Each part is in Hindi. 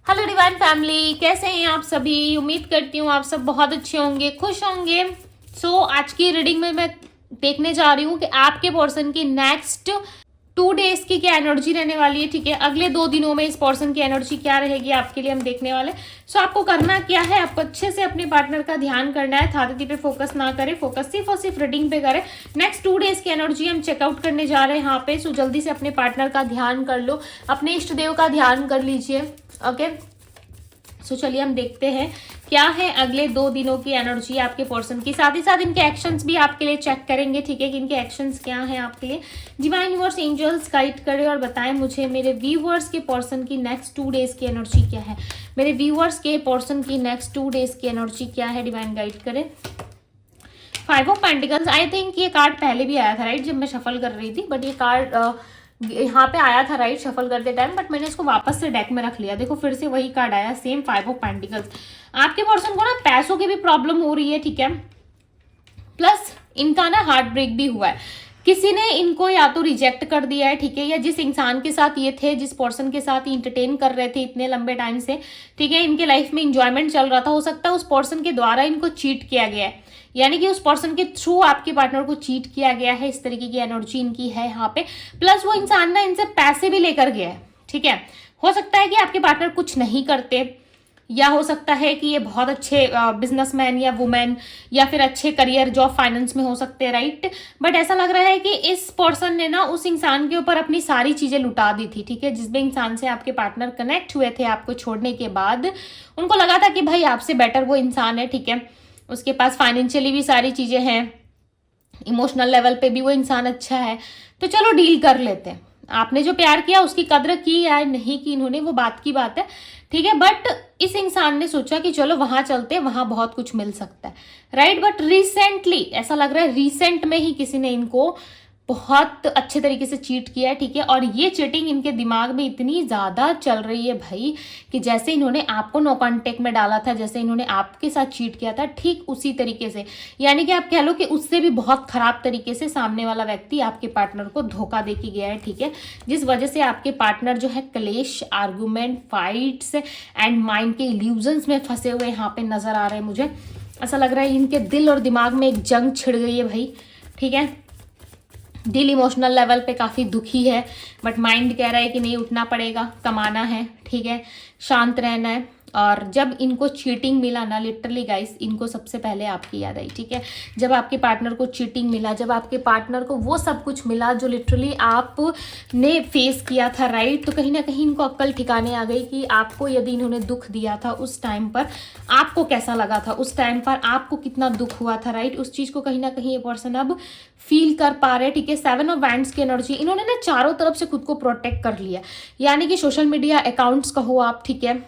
हेलो डिवाइन फैमिली, कैसे हैं आप सभी। उम्मीद करती हूँ आप सब बहुत अच्छे होंगे, खुश होंगे। आज की रीडिंग में मैं देखने जा रही हूँ कि आपके पर्सन की नेक्स्ट 2 डेज की क्या एनर्जी रहने वाली है। ठीक है, अगले 2 दिनों में इस पर्सन की एनर्जी क्या रहेगी आपके लिए हम देखने वाले। आपको करना क्या है, आपको अच्छे से अपने पार्टनर का ध्यान करना है। थाती पे फोकस ना करें, फोकस सिर्फ और सिर्फ रीडिंग पे करें। नेक्स्ट 2 डेज की एनर्जी हम चेकआउट करने जा रहे हैं यहाँ पे। जल्दी से अपने पार्टनर का ध्यान कर लो, अपने इष्ट देव का ध्यान कर लीजिए। ओके, चलिए हम देखते हैं क्या है अगले 2 दिनों की एनर्जी आपके पर्सन की। साथ ही साथ इनके एक्शंस भी आपके लिए चेक करेंगे। ठीक है, कि इनके एक्शंस क्या हैं आपके लिए। डिवाइन यूनिवर्स एंजल्स गाइड करें और बताएं मुझे मेरे व्यूअर्स के पर्सन की नेक्स्ट 2 डेज की एनर्जी क्या है। मेरे व्यूअर्स के पर्सन की नेक्स्ट 2 डेज की एनर्जी क्या है, डिवाइन गाइड करें। 5 ऑफ पेंटिकल्स, आई थिंक ये कार्ड पहले भी आया था राइट, जब मैं शफल कर रही थी। बट ये कार्ड यहाँ पे आया था राइट शफल करते टाइम, बट मैंने इसको वापस से डेक में रख लिया। देखो फिर से वही कार्ड आया, सेम 5 ऑफ पेंटिकल्स। आपके पर्सन को ना पैसों की भी प्रॉब्लम हो रही है। ठीक है, प्लस इनका ना हार्ट ब्रेक भी हुआ है। किसी ने इनको या तो रिजेक्ट कर दिया है, ठीक है, या जिस इंसान के साथ ये थे, जिस पर्सन के साथ ये इंटरटेन कर रहे थे इतने लंबे टाइम से, ठीक है, इनके लाइफ में इंजॉयमेंट चल रहा था, हो सकता है उस पर्सन के द्वारा इनको चीट किया गया है, यानी कि उस पर्सन के थ्रू आपके पार्टनर को चीट किया गया है। इस तरीके की एनर्जी इनकी है यहाँ पे। प्लस वो इंसान ना इनसे पैसे भी लेकर गया है। ठीक है, हो सकता है कि आपके पार्टनर कुछ नहीं करते, या हो सकता है कि ये बहुत अच्छे बिजनेसमैन या वुमेन या फिर अच्छे करियर जॉब फाइनेंस में हो सकते हैं राइट। बट ऐसा लग रहा है कि इस पर्सन ने ना उस इंसान के ऊपर अपनी सारी चीजें लुटा दी थी। ठीक है, जिस भी इंसान से आपके पार्टनर कनेक्ट हुए थे आपको छोड़ने के बाद, उनको लगा था कि भाई आपसे बेटर वो इंसान है। ठीक है, उसके पास फाइनेंशियली भी सारी चीजें हैं, इमोशनल लेवल पे भी वो इंसान अच्छा है, तो चलो डील कर लेते हैं। आपने जो प्यार किया उसकी कद्र की या नहीं की इन्होंने, वो बात की बात है। ठीक है, बट इस इंसान ने सोचा कि चलो वहां चलते हैं, वहां बहुत कुछ मिल सकता है राइट। बट रिसेंटली ऐसा लग रहा है रिसेंट में ही किसी ने इनको बहुत अच्छे तरीके से चीट किया है। ठीक है, और ये चीटिंग इनके दिमाग में इतनी ज्यादा चल रही है भाई, कि जैसे इन्होंने आपको नो कांटेक्ट में डाला था, जैसे इन्होंने आपके साथ चीट किया था, ठीक उसी तरीके से, यानी कि आप कह लो कि उससे भी बहुत खराब तरीके से सामने वाला व्यक्ति आपके पार्टनर को धोखा दे के गया है। ठीक है, जिस वजह से आपके पार्टनर जो है क्लेश, आर्गुमेंट, फाइट्स एंड माइंड के इल्यूजन्स में फंसे हुए यहाँ पे नजर आ रहे हैं मुझे। ऐसा लग रहा है इनके दिल और दिमाग में एक जंग छिड़ गई है भाई। ठीक है, दिल इमोशनल लेवल पे काफ़ी दुखी है, बट माइंड कह रहा है कि नहीं, उठना पड़ेगा, कमाना है। ठीक है, शांत रहना है। और जब इनको चीटिंग मिला ना, लिटरली गाइस, इनको सबसे पहले आपकी याद आई। ठीक है, जब आपके पार्टनर को चीटिंग मिला, जब आपके पार्टनर को वो सब कुछ मिला जो लिटरली आपने फेस किया था राइट, तो कहीं ना कहीं इनको अक्ल ठिकाने आ गई कि आपको यदि इन्होंने दुख दिया था उस टाइम पर, आपको कैसा लगा था उस टाइम पर, आपको कितना दुख हुआ था राइट। उस चीज़ को कहीं ना कहीं ये पर्सन अब फील कर पा रहे हैं। ठीक है, 7 ऑफ वैंड्स की एनर्जी, इन्होंने ना चारों तरफ से खुद को प्रोटेक्ट कर लिया, यानी कि सोशल मीडिया अकाउंट्स कहो आप, ठीक है,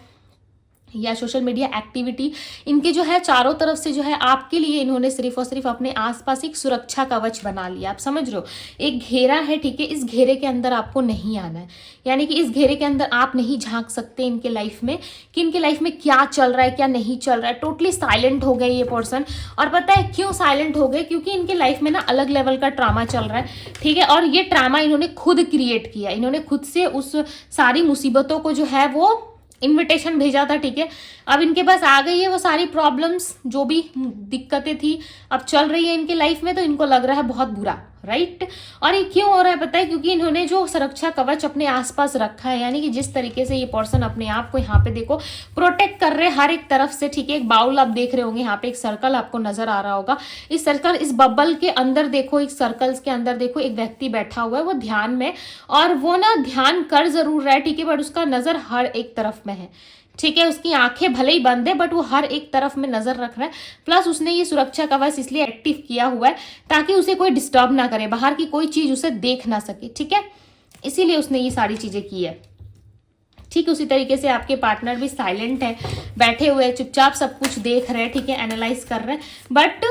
या सोशल मीडिया एक्टिविटी, इनके जो है चारों तरफ से जो है आपके लिए इन्होंने सिर्फ और सिर्फ अपने आसपास एक सुरक्षा कवच बना लिया। आप समझ रहे हो, एक घेरा है। ठीक है, इस घेरे के अंदर आपको नहीं आना है, यानी कि इस घेरे के अंदर आप नहीं झांक सकते इनके लाइफ में कि इनके लाइफ में क्या चल रहा है क्या नहीं चल रहा है। टोटली साइलेंट हो गए ये पर्सन। और पता है क्यों साइलेंट हो गए, क्योंकि इनके लाइफ में ना अलग लेवल का ट्रामा चल रहा है। ठीक है, और ये ट्रामा इन्होंने खुद क्रिएट किया, इन्होंने खुद से उस सारी मुसीबतों को जो है वो इनविटेशन भेजा था। ठीक है, अब इनके पास आ गई है वो सारी प्रॉब्लम्स, जो भी दिक्कतें थी अब चल रही है इनके लाइफ में, तो इनको लग रहा है बहुत बुरा राइट। और ये क्यों हो रहा है पता है, क्योंकि इन्होंने जो सुरक्षा कवच अपने आसपास रखा है, यानी कि जिस तरीके से ये पर्सन अपने आप को यहाँ पे देखो प्रोटेक्ट कर रहे हैं हर एक तरफ से। ठीक है, एक बाउल आप देख रहे होंगे, यहाँ पे एक सर्कल आपको नजर आ रहा होगा, इस सर्कल, इस बबल के अंदर देखो, एक सर्कल्स के अंदर देखो, एक व्यक्ति बैठा हुआ है वो ध्यान में, और वो ना ध्यान कर जरूर रहा है। ठीक है, बट उसका नजर हर एक तरफ में है। ठीक है, उसकी आंखें भले ही बंद है, बट वो हर एक तरफ में नजर रख रहा है। प्लस उसने ये सुरक्षा कवच इसलिए एक्टिव किया हुआ है ताकि उसे कोई डिस्टर्ब ना करे, बाहर की कोई चीज उसे देख ना सके। ठीक है, इसीलिए उसने ये सारी चीजें की है। ठीक उसी तरीके से आपके पार्टनर भी साइलेंट है, बैठे हुए चुपचाप सब कुछ देख रहे हैं। ठीक है, एनालाइज कर रहे हैं, बट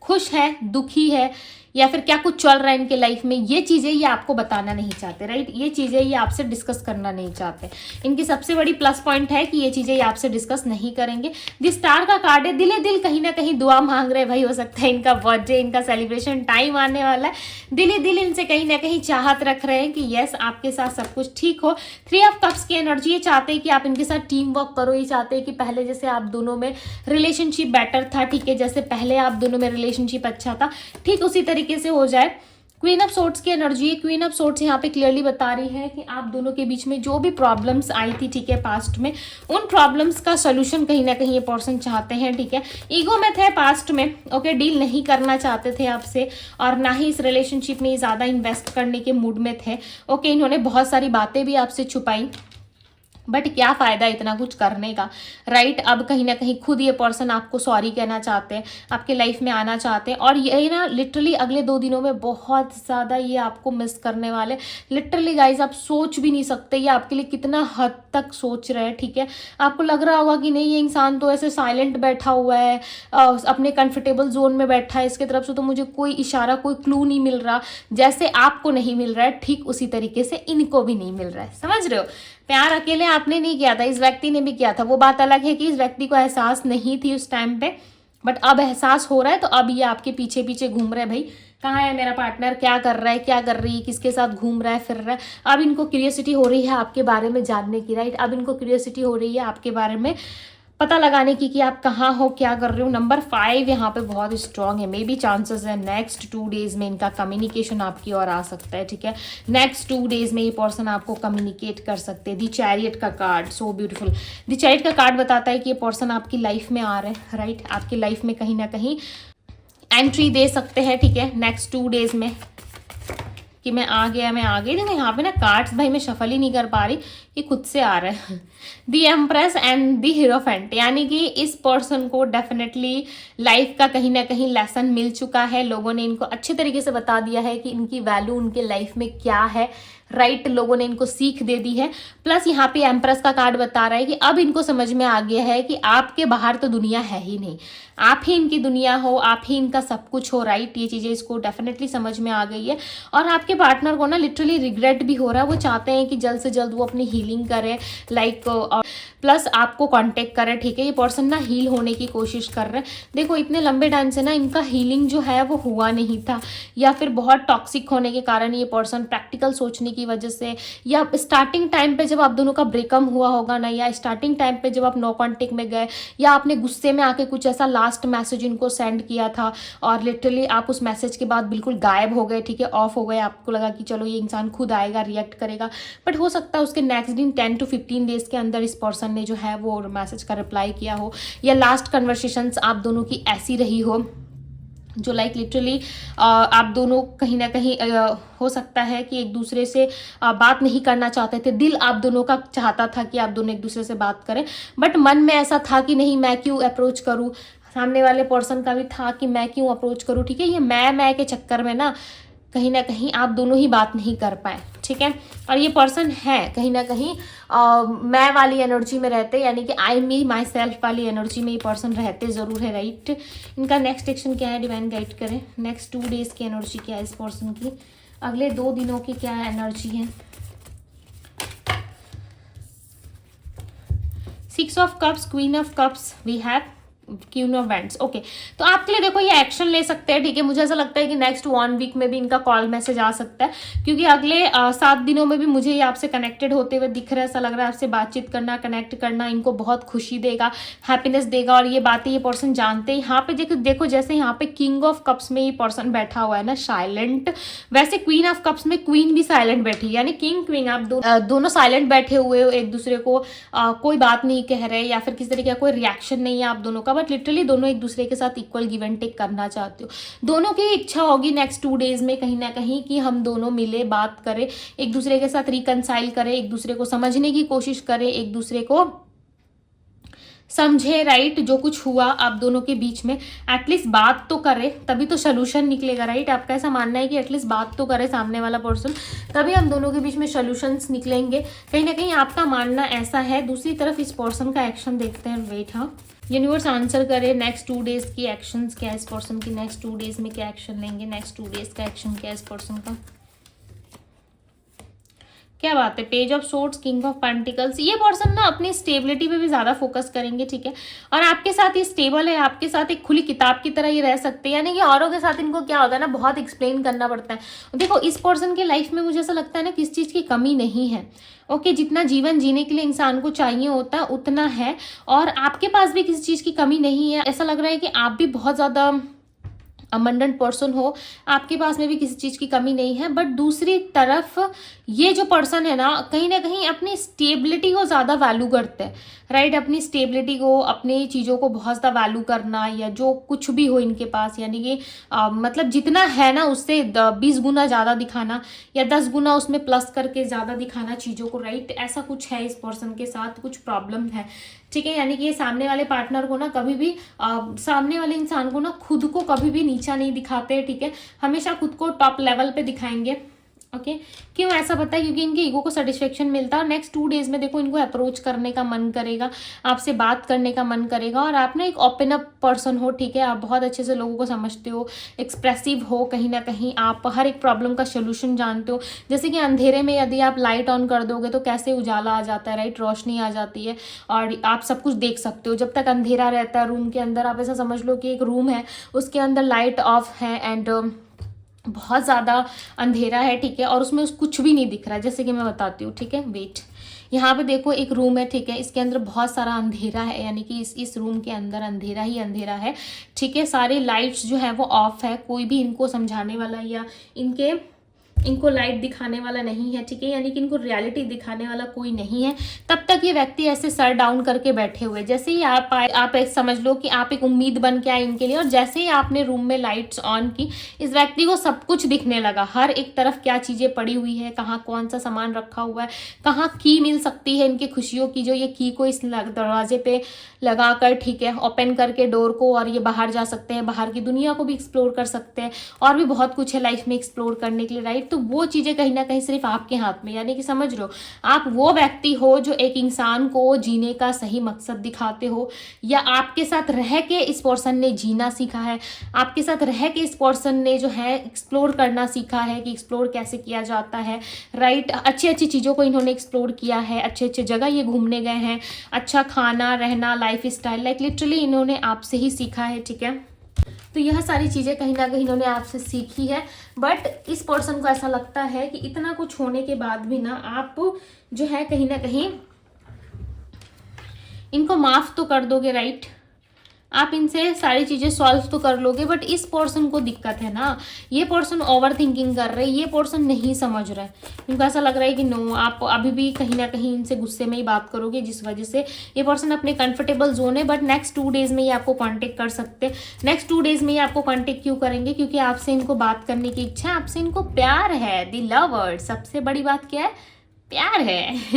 खुश है, दुखी है, या फिर क्या कुछ चल रहा है इनके लाइफ में, ये चीज़ें ये आपको बताना नहीं चाहते, राइट। ये चीज़ें ये आपसे डिस्कस करना नहीं चाहते। इनकी सबसे बड़ी प्लस पॉइंट है कि ये चीज़ें ये आपसे डिस्कस नहीं करेंगे। द स्टार का कार्ड है, दिले दिल कहीं ना कहीं दुआ मांग रहे भाई, हो सकता है इनका बर्थडे, इनका सेलिब्रेशन टाइम आने वाला है, दिले दिल इनसे कहीं ना कहीं चाहत रख रहे हैं कि यस आपके साथ सब कुछ ठीक हो। 3 ऑफ कप्स की एनर्जी, ये चाहते हैं कि आप इनके साथ टीम वर्क करो, ये चाहते हैं कि पहले जैसे आप दोनों में रिलेशनशिप बेटर था, ठीक है, जैसे पहले आप दोनों में रिलेशनशिप अच्छा था, ठीक उसी तरीके से हो जाए। क्वीन ऑफ सोर्ट्स की एनर्जी है, क्वीन ऑफ सोर्ट्स यहाँ पे क्लियरली बता रही है कि आप दोनों के बीच में जो भी प्रॉब्लम्स आई थी, ठीक है, पास्ट में, उन प्रॉब्लम्स का सोल्यूशन कहीं ना कहीं ये पर्सन चाहते हैं, ठीक है। ईगो में थे पास्ट में, ओके, डील नहीं करना चाहते थे आपसे, और ना ही इस रिलेशनशिप में ज़्यादा इन्वेस्ट करने के मूड में थे, ओके। इन्होंने बहुत सारी बातें भी आपसे छुपाई, बट क्या फ़ायदा इतना कुछ करने का, राइट। अब कहीं ना कहीं खुद ये पर्सन आपको सॉरी कहना चाहते हैं, आपके लाइफ में आना चाहते हैं, और ये ना लिटरली अगले 2 दिनों में बहुत ज़्यादा ये आपको मिस करने वाले। लिटरली गाइज आप सोच भी नहीं सकते ये आपके लिए कितना हद तक सोच रहे हैं, ठीक है। आपको लग रहा होगा कि नहीं ये इंसान तो ऐसे साइलेंट बैठा हुआ है, अपने कंफर्टेबल जोन में बैठा है, इसके तरफ से तो मुझे कोई इशारा, कोई क्लू नहीं मिल रहा, जैसे आपको नहीं मिल रहा है ठीक उसी तरीके से इनको भी नहीं मिल रहा है, समझ रहे हो। प्यार अकेले आपने नहीं किया था, इस व्यक्ति ने भी किया था। वो बात अलग है कि इस व्यक्ति को एहसास नहीं थी उस टाइम पे, बट अब एहसास हो रहा है, तो अब ये आपके पीछे पीछे घूम रहे हैं, भाई कहाँ है मेरा पार्टनर, क्या कर रहा है, क्या कर रही है, किसके साथ घूम रहा है, फिर रहा है। अब इनको क्यूरियोसिटी हो रही है आपके बारे में जानने की, राइट। अब इनको क्यूरियोसिटी हो रही है आपके बारे में पता लगाने की कि आप कहाँ हो, क्या कर रहे हो। नंबर 5 यहाँ पे बहुत स्ट्रांग है, मे बी चांसेस है नेक्स्ट 2 डेज में इनका कम्युनिकेशन आपकी ओर आ सकता है, ठीक है। नेक्स्ट 2 डेज में ये पर्सन आपको कम्युनिकेट कर सकते हैं। दी चैरियट का कार्ड, सो ब्यूटीफुल। दी चैरियट का कार्ड बताता है कि ये पर्सन आपकी लाइफ में आ रहे हैं, राइट। आपकी लाइफ में कहीं ना कहीं एंट्री दे सकते हैं, ठीक है, नेक्स्ट 2 डेज में, कि मैं आ गया, मैं आ गई। देखो यहाँ पे ना कार्ड्स भाई मैं शफल ही नहीं कर पा रही, ये खुद से आ रहा है। दी एम्प्रेस एंड दी हीरोफेंट, यानी कि इस पर्सन को डेफिनेटली लाइफ का कहीं ना कहीं लेसन मिल चुका है। लोगों ने इनको अच्छे तरीके से बता दिया है कि इनकी वैल्यू उनके लाइफ में क्या है, राइट। लोगों ने इनको सीख दे दी है। प्लस यहाँ पे एम्प्रेस का कार्ड बता रहा है कि अब इनको समझ में आ गया है कि आपके बाहर तो दुनिया है ही नहीं, आप ही इनकी दुनिया हो, आप ही इनका सब कुछ हो, राइट। ये चीज़ें इसको डेफिनेटली समझ में आ गई है। और आपके पार्टनर को ना लिटरली रिग्रेट भी हो रहा है, वो चाहते हैं कि जल्द से जल्द वो अपनी हीलिंग करे, लाइक प्लस आपको कांटेक्ट करे, ठीक है। ये पर्सन ना हील होने की कोशिश कर रहे हैं। देखो इतने लंबे टाइम से ना इनका हीलिंग जो है वो हुआ नहीं था, या फिर बहुत टॉक्सिक होने के कारण ये पर्सन प्रैक्टिकल सोचने की वजह से, या स्टार्टिंग टाइम पे जब आप दोनों का ब्रेकअप हुआ होगा ना, या स्टार्टिंग टाइम पे जब आप नो कॉन्टेक्ट में गए, या आपने गुस्से में आके कुछ ऐसा लास्ट मैसेज इनको सेंड किया था और लिटरली आप उस मैसेज के बाद बिल्कुल गायब हो गए, ठीक है, ऑफ हो गए। आपको लगा कि चलो ये इंसान खुद आएगा, रिएक्ट करेगा, बट हो सकता है उसके नेक्स्ट दिन 10 to 15 डेज के अंदर इस पर्सन ने जो है वो मैसेज का रिप्लाई किया हो, या लास्ट कन्वर्सेशंस आप दोनों की ऐसी रही हो जो लाइक लिटरली आप दोनों कहीं ना कहीं हो सकता है कि एक दूसरे से बात नहीं करना चाहते थे। दिल आप दोनों का चाहता था कि आप दोनों एक दूसरे से बात करें, बट मन में ऐसा था कि नहीं मैं क्यों अप्रोच करूं। सामने वाले पर्सन का भी था कि मैं क्यों अप्रोच करूं, ठीक है। ये मैं के चक्कर में ना कहीं आप दोनों ही बात नहीं कर पाए, ठीक है। और ये पर्सन है कहीं ना कहीं मैं वाली एनर्जी में रहते, यानी कि आई मी माई सेल्फ वाली एनर्जी में ये पर्सन रहते ज़रूर है, राइट। इनका नेक्स्ट एक्शन क्या है, डिवाइन गाइड करें। नेक्स्ट 2 डेज की एनर्जी क्या है इस पर्सन की, अगले 2 दिनों की क्या एनर्जी है। 6 of cups, queen of cups, we have queen of wands, okay. तो आपके लिए देखो ये एक्शन ले सकते हैं, ठीक है। मुझे ऐसा लगता है कि नेक्स्ट 1 वीक में भी इनका कॉल मैसेज आ सकता है, क्योंकि अगले 7 दिनों में भी मुझे ये आपसे कनेक्टेड होते हुए दिख रहा है। ऐसा लग रहा है आपसे बातचीत करना, कनेक्ट करना इनको बहुत खुशी देगा, हैप्पीनेस देगा, और ये बातें ये पर्सन जानते हैं। यहाँ पे देखो जैसे यहाँ पे किंग ऑफ कप्स में ये पर्सन बैठा हुआ है ना साइलेंट, वैसे क्वीन ऑफ कप्स में क्वीन भी साइलेंट बैठी है, यानी किंग क्वीन आप दोनों साइलेंट बैठे हुए हो, एक दूसरे को कोई बात नहीं कह रहे, या फिर किसी तरीके का कोई रिएक्शन नहीं है आप दोनों का, बट लिटरली दोनों एक दूसरे के साथ इक्वल गिव एंड टेक करना चाहते हो। दोनों की इच्छा होगी नेक्स्ट 2 डेज में कहीं ना कहीं कि हम दोनों मिले, बात करें, एक दूसरे के साथ रिकंसाइल करें, एक दूसरे को समझने की कोशिश करें, एक दूसरे को समझे, राइट, जो कुछ हुआ आप दोनों के बीच में, एटलीस्ट बात तो करे, तभी तो सोल्यूशन निकलेगा, राइट। आपका ऐसा मानना है कि एटलीस्ट बात तो करे सामने वाला पर्सन, तभी हम दोनों के बीच में सोल्यूशंस निकलेंगे, कहीं ना कहीं आपका मानना ऐसा है। दूसरी तरफ इस पर्सन का एक्शन देखते हैं, वेट, हाँ, यूनिवर्स आंसर करे नेक्स्ट 2 डेज की एक्शंस क्या है इस पर्सन की, नेक्स्ट 2 डेज में क्या एक्शन लेंगे, नेक्स्ट 2 डेज का एक्शन क्या है इस पर्सन का, क्या बात है। Page of swords, king of pentacles, ये पर्सन ना अपनी स्टेबिलिटी पे भी ज्यादा फोकस करेंगे, ठीक है, और आपके साथ ये स्टेबल है, आपके साथ एक खुली किताब की तरह ही रह सकते हैं, यानी कि औरों के साथ इनको क्या होता है ना, बहुत एक्सप्लेन करना पड़ता है। देखो इस पर्सन के लाइफ में मुझे ऐसा लगता है ना, किस चीज की कमी नहीं है, ओके, जितना जीवन जीने के लिए इंसान को चाहिए होता है उतना है, और आपके पास भी किसी चीज की कमी नहीं है। ऐसा लग रहा है कि आप भी बहुत ज्यादा अबंडेंट पर्सन हो, आपके पास में भी किसी चीज की कमी नहीं है। बट दूसरी तरफ ये जो पर्सन है ना कहीं अपनी स्टेबिलिटी को ज्यादा वैल्यू करते हैं, राइट, अपनी स्टेबिलिटी को, अपनी चीजों को बहुत ज्यादा वैल्यू करना, या जो कुछ भी हो इनके पास, यानी कि मतलब जितना है ना उससे 20 गुना ज्यादा दिखाना, या 10 गुना उसमें प्लस करके ज्यादा दिखाना चीजों को, राइट, ऐसा कुछ है इस पर्सन के साथ, कुछ प्रॉब्लम है, ठीक है। यानी कि ये सामने वाले पार्टनर को ना कभी भी सामने वाले इंसान को ना खुद को कभी भी नीचा नहीं दिखाते, ठीक है, हमेशा खुद को टॉप लेवल पे दिखाएंगे, ओके। क्यों ऐसा पता है, क्योंकि इनके ईगो को सेटिस्फेक्शन मिलता है, और नेक्स्ट 2 डेज में देखो इनको अप्रोच करने का मन करेगा, आपसे बात करने का मन करेगा, और आप ना एक ओपन अप पर्सन हो, ठीक है, आप बहुत अच्छे से लोगों को समझते हो, एक्सप्रेसिव हो, कहीं ना कहीं आप हर एक प्रॉब्लम का सोल्यूशन जानते हो। जैसे कि अंधेरे में यदि आप लाइट ऑन कर दोगे तो कैसे उजाला आ जाता है, राइट, रोशनी आ जाती है, और आप सब कुछ देख सकते हो। जब तक अंधेरा रहता है रूम के अंदर, आप ऐसा समझ लो कि एक रूम है, उसके अंदर लाइट ऑफ है, एंड बहुत ज़्यादा अंधेरा है, ठीक है, और उसमें कुछ भी नहीं दिख रहा है, जैसे कि मैं बताती हूँ, ठीक है, वेट, यहाँ पे देखो एक रूम है, ठीक है, इसके अंदर बहुत सारा अंधेरा है, यानी कि इस रूम के अंदर अंधेरा ही अंधेरा है, ठीक है, सारे लाइट्स जो है वो ऑफ है, कोई भी इनको समझाने वाला या इनको लाइट दिखाने वाला नहीं है, ठीक है, यानी कि इनको रियलिटी दिखाने वाला कोई नहीं है। तब तक ये व्यक्ति ऐसे सर डाउन करके बैठे हुए, जैसे ही आप आए, आप एक समझ लो कि आप एक उम्मीद बन के आए इनके लिए, और जैसे ही आपने रूम में लाइट्स ऑन की, इस व्यक्ति को सब कुछ दिखने लगा, हर एक तरफ क्या चीजें पड़ी हुई है, कहाँ कौन सा सामान रखा हुआ है, कहाँ की मिल सकती है इनकी खुशियों की, जो ये की को इस दरवाजे पे लगाकर, ठीक है, ओपन करके डोर को, और ये बाहर जा सकते हैं, बाहर की दुनिया को भी एक्सप्लोर कर सकते हैं, और भी बहुत कुछ है लाइफ में एक्सप्लोर करने के लिए, राइट। तो वो चीजें कहीं ना कहीं सिर्फ आपके हाथ में, यानी कि समझ लो आप वो व्यक्ति हो जो एक इंसान को जीने का सही मकसद दिखाते हो, या आपके साथ रह के इस पर्सन ने जीना सीखा है, आपके साथ रह के इस पर्सन ने जो है एक्सप्लोर करना सीखा है कि एक्सप्लोर कैसे किया जाता है, राइट, अच्छी अच्छी चीज़ों को इन्होंने एक्सप्लोर किया है, अच्छे अच्छे जगह ये घूमने गए हैं, अच्छा खाना, रहना, लाइफ स्टाइल, लाइक लिटरली इन्होंने आपसे ही सीखा है, ठीक है। तो यह सारी चीज़ें कहीं ना कहीं इन्होंने आपसे सीखी है। बट इस पर्सन को ऐसा लगता है कि इतना कुछ होने के बाद भी ना आप जो है कहीं ना कहीं इनको माफ़ तो कर दोगे, राइट, आप इनसे सारी चीज़ें सॉल्व तो कर लोगे। बट इस पर्सन को दिक्कत है ना, ये पर्सन ओवर थिंकिंग कर रहे हैं, ये पर्सन नहीं समझ रहा है, इनको ऐसा लग रहा है कि नो, आप अभी भी कहीं ना कहीं इनसे गुस्से में ही बात करोगे, जिस वजह से ये पर्सन अपने कंफर्टेबल जोन है। बट नेक्स्ट 2 डेज में ये आपको कांटेक्ट कर सकते हैं। नेक्स्ट 2 डेज में ये आपको कांटेक्ट क्यों करेंगे, क्योंकि आपसे इनको बात करने की इच्छा है, आपसे इनको प्यार है, द लवर, सबसे बड़ी बात क्या है, प्यार है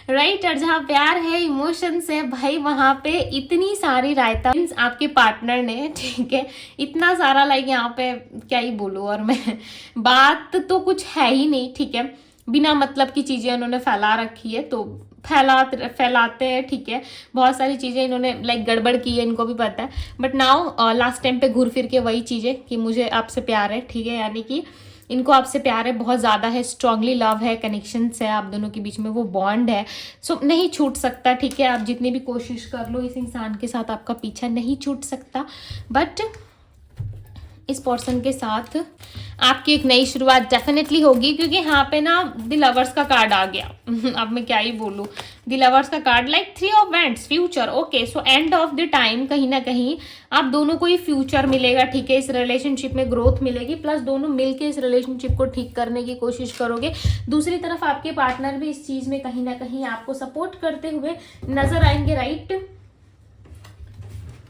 राइट। और जहाँ प्यार है, इमोशंस है भाई, वहां पे इतनी सारी रायता आपके पार्टनर ने, ठीक है, इतना सारा लाइक यहाँ पे क्या ही बोलूं, और मैं बात तो कुछ है ही नहीं, ठीक है, बिना मतलब की चीजें उन्होंने फैला रखी है, तो फैलाते हैं, ठीक है, बहुत सारी चीज़ें इन्होंने लाइक गड़बड़ की है, इनको भी पता है। बट नाउ लास्ट टाइम पे घूर फिर के वही चीज़ें कि मुझे आपसे प्यार है, ठीक है, यानी कि इनको आपसे प्यार है, बहुत ज़्यादा है, स्ट्रांगली लव है, कनेक्शंस है आप दोनों के बीच में, वो बॉन्ड है, सो नहीं छूट सकता, ठीक है, आप जितनी भी कोशिश कर लो इस इंसान के साथ आपका पीछा नहीं छूट सकता। बट इस पर्सन के साथ आपकी एक नई शुरुआत डेफिनेटली होगी, क्योंकि यहाँ पे ना द लवर्स का कार्ड आ गया अब मैं क्या ही बोलूँ, द लवर्स का card like 3 of wands, future, okay, so end of the time, कहीं ना कहीं आप दोनों को ही फ्यूचर मिलेगा, ठीक है, इस रिलेशनशिप में ग्रोथ मिलेगी, प्लस दोनों मिलके इस रिलेशनशिप को ठीक करने की कोशिश करोगे। दूसरी तरफ आपके पार्टनर भी इस चीज में कहीं ना कहीं आपको सपोर्ट करते हुए नजर आएंगे, राइट,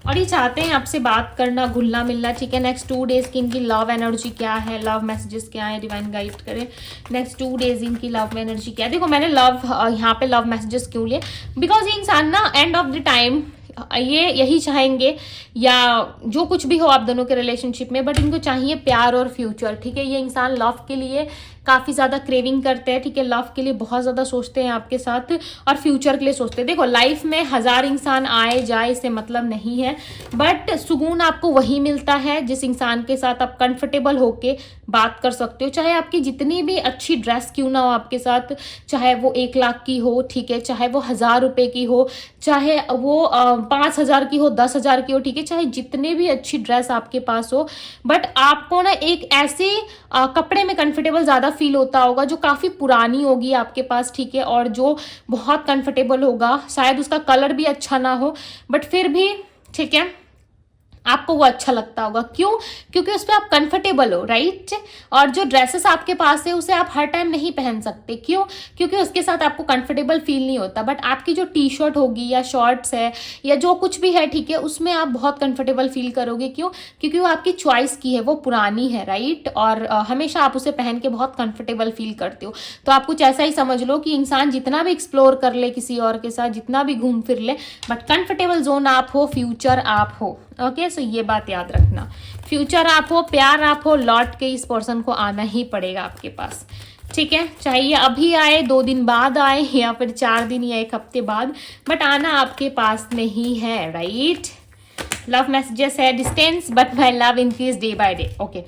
और ये चाहते हैं आपसे बात करना, घुलना मिलना, ठीक है। नेक्स्ट 2 डेज की इनकी लव एनर्जी क्या है, लव मैसेजेस क्या है, डिवाइन गाइड करें। नेक्स्ट 2 डेज इनकी लव एनर्जी क्या है। देखो मैंने लव यहाँ पे लव मैसेजेस क्यों लिए, बिकॉज ये इंसान ना एंड ऑफ द टाइम ये यही चाहेंगे या जो कुछ भी हो आप दोनों के रिलेशनशिप में, बट इनको चाहिए प्यार और फ्यूचर, ठीक है। ये इंसान लव के लिए काफ़ी ज़्यादा क्रेविंग करते हैं, ठीक है। लव के लिए बहुत ज़्यादा सोचते हैं आपके साथ और फ्यूचर के लिए सोचते हैं। देखो लाइफ में 1000 इंसान आए जाए इससे मतलब नहीं है, बट सुकून आपको वही मिलता है जिस इंसान के साथ आप कंफर्टेबल होके बात कर सकते हो। चाहे आपकी जितनी भी अच्छी ड्रेस क्यों ना हो आपके साथ, चाहे वो 1 लाख की हो, ठीक है, चाहे वो 1000 रुपए की हो, चाहे वो 5000 की हो, 10,000 की हो, ठीक है, चाहे जितने भी अच्छी ड्रेस आपके पास हो, बट आपको ना एक ऐसे कपड़े में कंफर्टेबल ज़्यादा फील होता होगा जो काफ़ी पुरानी होगी आपके पास, ठीक है, और जो बहुत कंफर्टेबल होगा। शायद उसका कलर भी अच्छा ना हो, बट फिर भी ठीक है आपको वो अच्छा लगता होगा। क्यों? क्योंकि उस पर आप कंफर्टेबल हो, राइट। और जो ड्रेसेस आपके पास है उसे आप हर टाइम नहीं पहन सकते। क्यों? क्योंकि उसके साथ आपको कंफर्टेबल फील नहीं होता। बट आपकी जो टी शर्ट होगी या शॉर्ट्स है या जो कुछ भी है, ठीक है, उसमें आप बहुत कंफर्टेबल फील करोगे। क्यों? क्योंकि वो आपकी चॉइस की है, वो पुरानी है, राइट। और हमेशा आप उसे पहन के बहुत कंफर्टेबल फील करते हो। तो आप कुछ ऐसा ही समझ लो कि इंसान जितना भी एक्सप्लोर कर ले किसी और के साथ, जितना भी घूम फिर ले, बट कंफर्टेबल जोन आप हो, फ्यूचर आप हो। ओके, सो ये बात याद रखना, फ्यूचर आप हो, प्यार आप हो, लौट के इस पर्सन को आना ही पड़ेगा आपके पास, ठीक है। चाहे ये अभी आए, 2 दिन बाद आए या फिर 4 दिन या 1 हफ्ते बाद, बट आना आपके पास नहीं है, राइट। लव मैसेजेस है distance but my love increase day by day. Okay,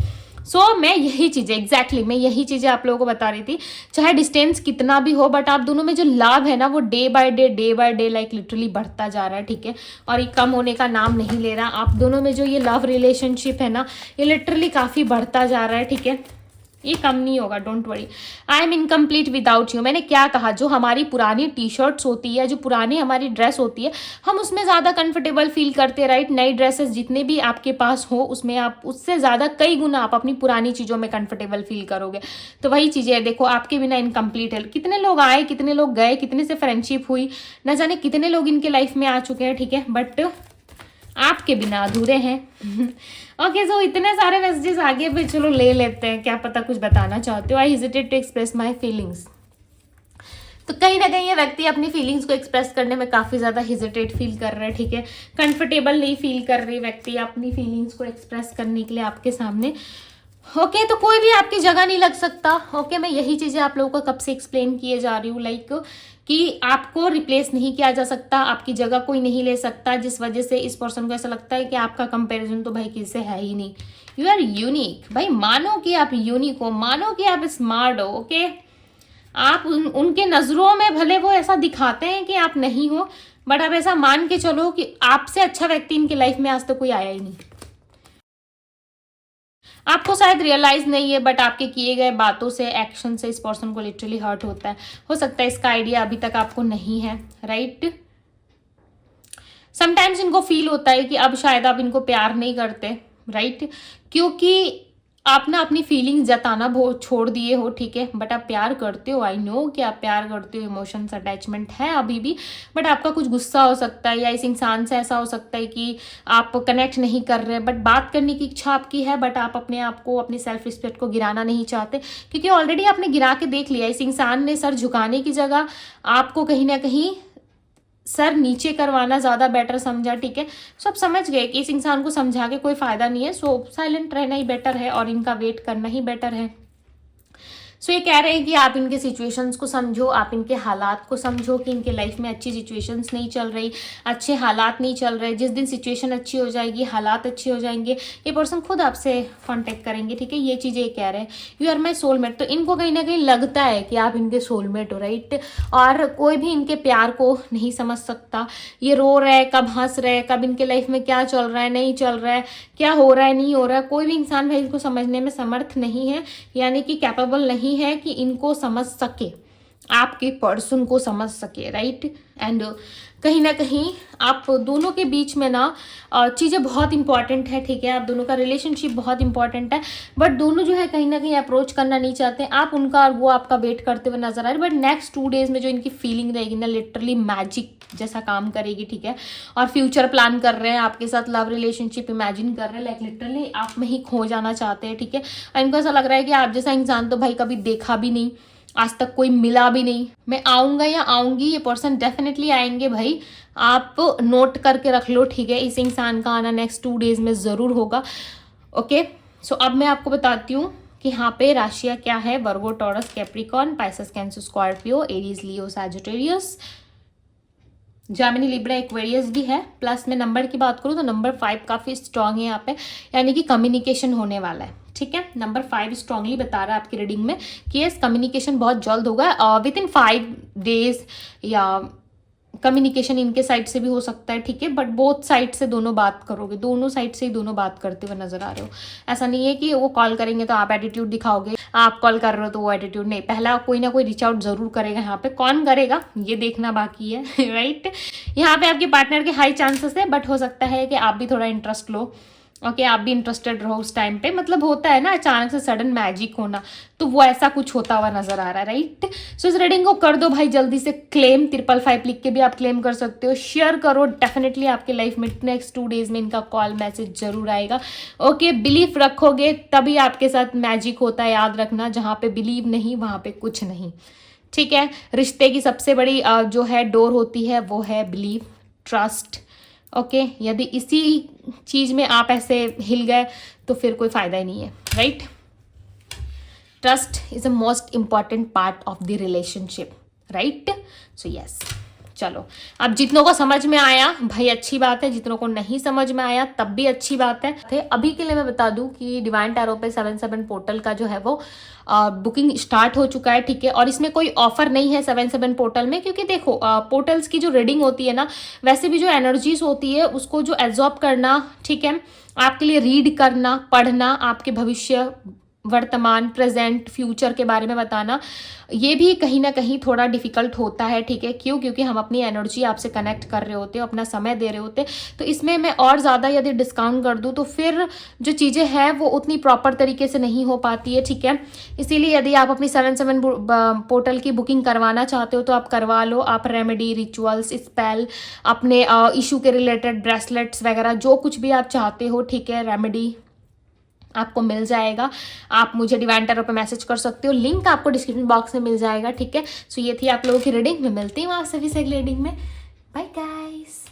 so मैं यही चीज़ें एग्जैक्टली मैं यही चीज़ें आप लोगों को बता रही थी। चाहे डिस्टेंस कितना भी हो, बट आप दोनों में जो लव है ना वो day by day like literally बढ़ता जा रहा है, ठीक है। और ये कम होने का नाम नहीं ले रहा। आप दोनों में जो ये लव रिलेशनशिप है ना, ये लिटरली काफ़ी बढ़ता जा रहा है, ठीक है। ये कम नहीं होगा, don't worry. I am incomplete without you. मैंने क्या कहा, जो हमारी पुरानी टी शर्ट्स होती है, जो पुरानी हमारी ड्रेस होती है, हम उसमें ज़्यादा कंफर्टेबल फील करते हैं, राइट। नई ड्रेसेस जितने भी आपके पास हो उसमें आप उससे ज़्यादा कई गुना आप अपनी पुरानी चीज़ों में कंफर्टेबल फील करोगे। तो वही चीज़ें है, देखो आपके बिना इनकम्प्लीट है। कितने लोग आए, कितने लोग गए, कितने से फ्रेंडशिप हुई, न जाने कितने लोग इनके लाइफ में आ चुके हैं, ठीक है, बट आपके बिना अधूरे हैं। ओके, सो इतने सारे मैसेजेस आगे पे चलो ले लेते हैं, क्या पता कुछ बताना चाहते हो। I hesitate to express my feelings. तो कहीं ना कहीं ये व्यक्ति अपनी फीलिंग्स को एक्सप्रेस करने में काफ़ी ज़्यादा हेजिटेट फील कर रहा है, ठीक है, कंफर्टेबल नहीं फील कर रही व्यक्ति अपनी फीलिंग्स को एक्सप्रेस करने के लिए आपके सामने। ओके, तो कोई भी आपकी जगह नहीं लग सकता। ओके, मैं यही चीज़ें आप लोगों को कब से एक्सप्लेन किए जा रही हूँ, लाइक कि आपको रिप्लेस नहीं किया जा सकता, आपकी जगह कोई नहीं ले सकता, जिस वजह से इस पर्सन को ऐसा लगता है कि आपका कंपैरिजन तो भाई किससे है ही नहीं। You are unique. भाई मानो कि आप यूनिक हो, मानो कि आप स्मार्ट हो। ओके, आप उनके नज़रों में भले वो ऐसा दिखाते हैं कि आप नहीं हो, बट आप ऐसा मान के चलो कि आपसे अच्छा व्यक्ति इनकी लाइफ में आज तक कोई आया ही नहीं। आपको शायद रियलाइज नहीं है, बट आपके किए गए बातों से, एक्शन से इस पर्सन को लिटरली हर्ट होता है। हो सकता है इसका आइडिया अभी तक आपको नहीं है, राइट। समटाइम्स इनको फील होता है कि अब शायद आप इनको प्यार नहीं करते, राइट, क्योंकि आप ना अपनी फीलिंग्स जताना बहुत छोड़ दिए हो, ठीक है, बट आप प्यार करते हो। आई नो कि आप प्यार करते हो, इमोशंस अटैचमेंट है अभी भी, बट आपका कुछ गुस्सा हो सकता है या इस इंसान से ऐसा हो सकता है कि आप कनेक्ट नहीं कर रहे, बट बात करने की इच्छा आपकी है, बट आप अपने आप को, अपनी सेल्फ रिस्पेक्ट को गिराना नहीं चाहते, क्योंकि ऑलरेडी आपने गिरा के देख लिया। इस इंसान ने सर झुकाने की जगह आपको कहीं ना कहीं सर नीचे करवाना ज़्यादा बेटर समझा, ठीक है। सब समझ गए कि इस इंसान को समझा के कोई फ़ायदा नहीं है, सो साइलेंट रहना ही बेटर है और इनका वेट करना ही बेटर है। सो ये कह रहे हैं कि आप इनके सिचुएशंस को समझो, आप इनके हालात को समझो कि इनके लाइफ में अच्छी सिचुएशंस नहीं चल रही, अच्छे हालात नहीं चल रहे। जिस दिन सिचुएशन अच्छी हो जाएगी, हालात अच्छे हो जाएंगे, ये पर्सन खुद आपसे कांटेक्ट करेंगे, ठीक है। ये चीज़ें ये कह रहे हैं, यू आर माई सोलमेट। तो इनको कहीं ना कहीं लगता है कि आप इनके सोलमेट हो, राइट। और कोई भी इनके प्यार को नहीं समझ सकता। ये रो रहा है, कब हंस रहा है, कब इनके लाइफ में क्या चल रहा है, नहीं चल रहा है, क्या हो रहा है, नहीं हो रहा है, कोई भी इंसान भाई इसको समझने में समर्थ नहीं है, यानी कि कैपेबल नहीं है कि इनको समझ सके, आपके पर्सन को समझ सके, राइट। एंड कहीं ना कहीं आप दोनों के बीच में ना चीज़ें बहुत इंपॉर्टेंट है, ठीक है। आप दोनों का रिलेशनशिप बहुत इंपॉर्टेंट है, बट दोनों जो है कहीं ना कहीं अप्रोच करना नहीं चाहते। आप उनका और वो आपका वेट करते हुए नजर आ रहे, बट नेक्स्ट 2 डेज में जो इनकी फीलिंग रहेगी ना, लिटरली मैजिक जैसा काम करेगी, ठीक है। और फ्यूचर प्लान कर रहे हैं आपके साथ, लव रिलेशनशिप इमेजिन कर रहे हैं, लाइक लिटरली आप में ही खो जाना चाहते हैं, ठीक है। और इनको ऐसा लग रहा है कि आप जैसा इंसान तो भाई कभी देखा भी नहीं, आज तक कोई मिला भी नहीं। मैं आऊँगा या आऊँगी, ये पर्सन डेफिनेटली आएंगे भाई, आप नोट करके रख लो, ठीक है। इस इंसान का आना नेक्स्ट 2 डेज में ज़रूर होगा। ओके, सो अब मैं आपको बताती हूँ कि यहाँ पे राशियाँ क्या है। Virgo, Taurus, Capricorn, Pisces, Cancer, Scorpio, Aries, Leo, Sagittarius, Gemini, Libra, Aquarius भी है। प्लस में नंबर की बात करूँ तो नंबर 5 काफ़ी स्ट्रांग है यहाँ पे, यानी कि कम्युनिकेशन होने वाला है, ठीक है। नंबर 5 स्ट्रांगली बता रहा है आपकी रीडिंग में कि यस कम्युनिकेशन बहुत जल्द होगा, विद इन 5 डेज, या कम्युनिकेशन इनके साइड से भी हो सकता है, ठीक है। बट बोथ साइड से दोनों बात करोगे, दोनों साइड से ही दोनों बात करते हुए नजर आ रहे हो। ऐसा नहीं है कि वो कॉल करेंगे तो आप एटीट्यूड दिखाओगे, आप कॉल कर रहे हो तो वो एटीट्यूड नहीं। पहला कोई ना कोई रीच आउट जरूर करेगा। यहाँ पे कौन करेगा ये देखना बाकी है राइट। यहाँ पे आपके पार्टनर के हाई चांसेस है, बट हो सकता है कि आप भी थोड़ा इंटरेस्ट लो। ओके, आप भी इंटरेस्टेड रहो उस टाइम पे। मतलब होता है ना अचानक से सडन मैजिक होना, तो वो ऐसा कुछ होता हुआ नजर आ रहा है, राइट। सो इस रीडिंग को कर दो भाई जल्दी से क्लेम, 555 लिख के भी आप क्लेम कर सकते हो। शेयर करो, डेफिनेटली आपके लाइफ में नेक्स्ट 2 डेज में इनका कॉल मैसेज जरूर आएगा। ओके, बिलीव रखोगे तभी आपके साथ मैजिक होता है, याद रखना। जहाँ पे बिलीव नहीं वहाँ पे कुछ नहीं, ठीक है। रिश्ते की सबसे बड़ी जो है डोर होती है वो है बिलीव, ट्रस्ट। ओके, यदि इसी चीज में आप ऐसे हिल गए तो फिर कोई फायदा ही नहीं है, right. Trust is a most important part of the relationship, right. So yes, चलो अब जितनों को समझ में आया भाई अच्छी बात है, जितनों को नहीं समझ में आया तब भी अच्छी बात है। अभी के लिए मैं बता दूं कि डिवाइन टैरो पे 77 पोर्टल का जो है वो बुकिंग स्टार्ट हो चुका है, ठीक है। और इसमें कोई ऑफर नहीं है 77 पोर्टल में, क्योंकि देखो पोर्टल्स की जो रीडिंग होती है ना, वैसे भी जो एनर्जीज होती है उसको जो एब्जॉर्ब करना, ठीक है, आपके लिए रीड करना, पढ़ना, आपके भविष्य, वर्तमान, प्रेजेंट, फ्यूचर के बारे में बताना, ये भी कहीं ना कहीं थोड़ा डिफिकल्ट होता है, ठीक है। क्यों? क्योंकि हम अपनी एनर्जी आपसे कनेक्ट कर रहे होते हैं, अपना समय दे रहे होते हैं। तो इसमें मैं और ज़्यादा यदि डिस्काउंट कर दूँ तो फिर जो चीज़ें हैं वो उतनी प्रॉपर तरीके से नहीं हो पाती है, ठीक है। इसीलिए यदि आप अपनी 77 पोर्टल की बुकिंग करवाना चाहते हो तो आप करवा लो। आप रेमेडी, रिचुअल्स, स्पेल, अपने इशू के रिलेटेड ब्रेसलेट्स वगैरह जो कुछ भी आप चाहते हो, ठीक है, रेमेडी आपको मिल जाएगा। आप मुझे डिवाइन टैरो पे मैसेज कर सकते हो, लिंक आपको डिस्क्रिप्शन बॉक्स में मिल जाएगा, ठीक है। सो ये थी आप लोगों की रीडिंग। मैं मिलती हूँ आप सभी से अगली रीडिंग में। Bye guys.